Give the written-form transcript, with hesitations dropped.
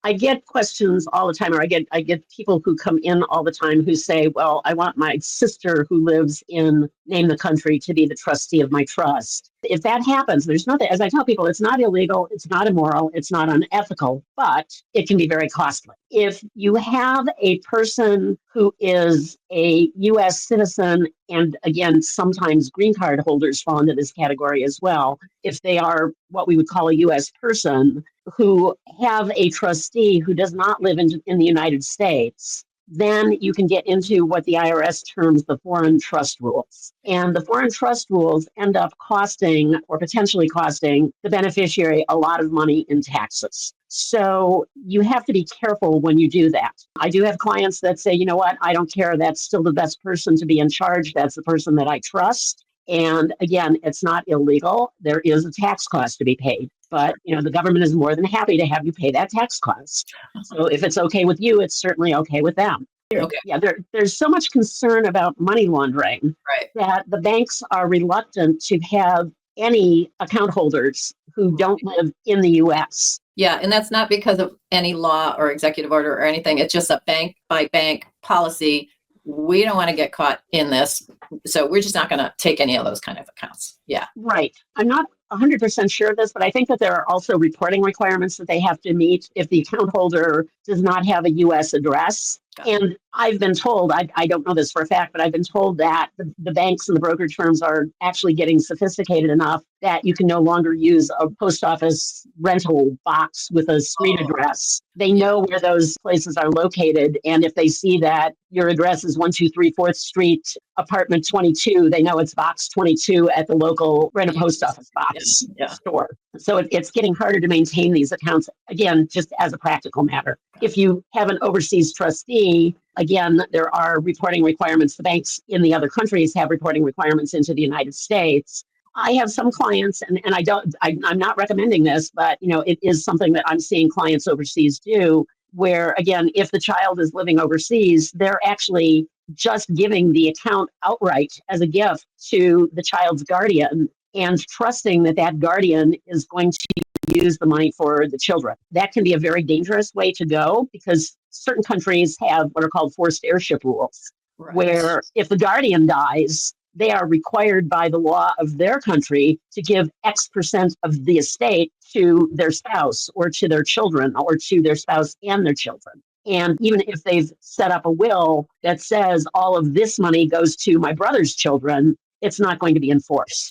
I get questions all the time, or I get people who come in all the time who say, well, I want my sister who lives in name the country to be the trustee of my trust. If that happens, there's nothing, as I tell people, it's not illegal, it's not immoral, it's not unethical, but it can be very costly. If you have a person who is a U.S. citizen, and again, sometimes green card holders fall into this category as well, if they are what we would call a U.S. person, who have a trustee who does not live in the United States, then you can get into what the IRS terms the foreign trust rules. And the foreign trust rules end up costing or potentially costing the beneficiary a lot of money in taxes. So you have to be careful when you do that. I do have clients that say, you know what, I don't care. That's still the best person to be in charge. That's the person that I trust. And again, it's not illegal. There is a tax cost to be paid. But the government is more than happy to have you pay that tax cost. So if it's okay with you, it's certainly okay with them. Okay. Yeah, there's so much concern about money laundering that the banks are reluctant to have any account holders who don't live in the U.S. Yeah, and that's not because of any law or executive order or anything. It's just a bank by bank policy. We don't want to get caught in this. So we're just not going to take any of those kind of accounts. Yeah. Right. I'm not 100% sure of this, but I think that there are also reporting requirements that they have to meet if the account holder does not have a U.S. address. And I've been told, I don't know this for a fact, but I've been told that the banks and the brokerage firms are actually getting sophisticated enough that you can no longer use a post office rental box with a street address. They know where those places are located. And if they see that your address is 123 4th Street, apartment 22, they know it's box 22 at the local rent a post office box store. So it's getting harder to maintain these accounts, again, just as a practical matter. If you have an overseas trustee, again, there are reporting requirements. The banks in the other countries have reporting requirements into the United States. I have some clients, and I'm not recommending this, but it is something that I'm seeing clients overseas do, where again, if the child is living overseas, they're actually just giving the account outright as a gift to the child's guardian and trusting that that guardian is going to use the money for the children. That can be a very dangerous way to go because certain countries have what are called forced heirship rules, where if the guardian dies, they are required by the law of their country to give X percent of the estate to their spouse or to their children or to their spouse and their children. And even if they've set up a will that says all of this money goes to my brother's children, it's not going to be enforced.